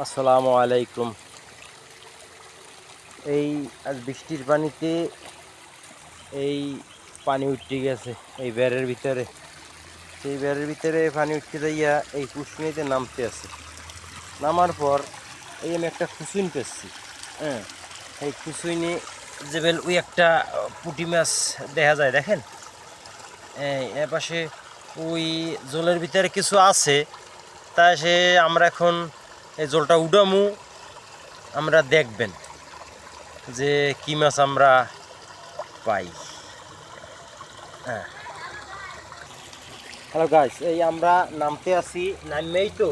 আসসালামু আলাইকুম। এই আজ বৃষ্টির পানিতে এই পানি উঠে গেছে এই বেড়ের ভিতরে। সেই বেড়ের ভিতরে পানি উঠতে যাইয়া এই কুসুনিতে নামতে আছে। নামার পর এই আমি একটা কুসুন পেয়েছি। হ্যাঁ, এই কুসুইনে যে বেল ওই একটা পুঁটি মাছ দেখা যায়, দেখেন এর পাশে ওই জলের ভিতরে কিছু আছে। তা সে আমরা এখন এই জলটা উডামু, আমরা দেখবেন যে কি মাছ আমরা পাই। হ্যাঁ, হ্যালো গাইস, এই আমরা নামতে আসি, নামেই তো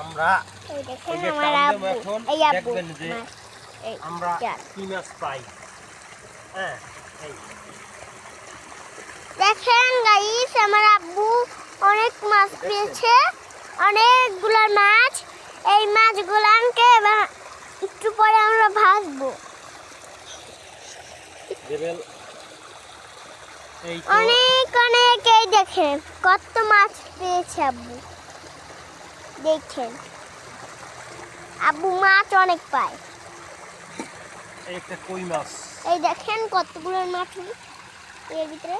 আমরা এখন দেখবেন যে আমরা কি মাছ পাই। হ্যাঁ, দেখেন গাইস, আমার আব্বু অনেক মাছ পেয়েছে, অনেকগুলো মাছ। এই মাছগুলোকে একটু পরে আমরা ভাজবো। অনেক অনেক, এই দেখেন কত মাছ পেয়েছে আব্বু। দেখেন আব্বু মাছ অনেক পায়। একটা কই মাছ, এই দেখেন কতগুলো মাছ এর ভিতরে।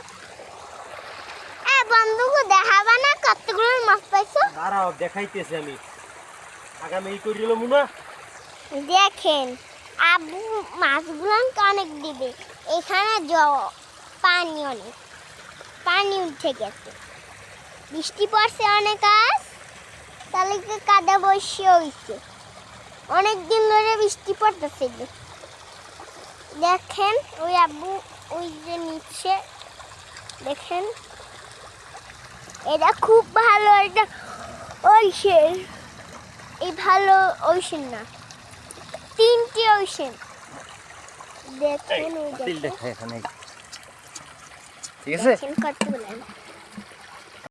বন্ধুকে দেখাবা না কতগুলো মাছ পাইছো? দাঁড়াও, দেখাইতেছি আমি। আগামী এই করিল মুনা, দেখেন আব্বু মাছগুলো অনেক দিবে। এখানে পানি অনেক, পানি উঠে গেছে, বৃষ্টি পড়ছে অনেক, আজ তাহলে কাদা বসে হয়েছে। অনেক দিন ধরে বৃষ্টি পড়তেছে। দেখেন ওই আব্বু ওই যে নিচে দেখেন, এটা খুব ভালো। এটা ওইশেন, এই ভালো ওইশেন না, তিনটি ওইশেন। দেখেন ওই ঠিক আছে, কতগুলো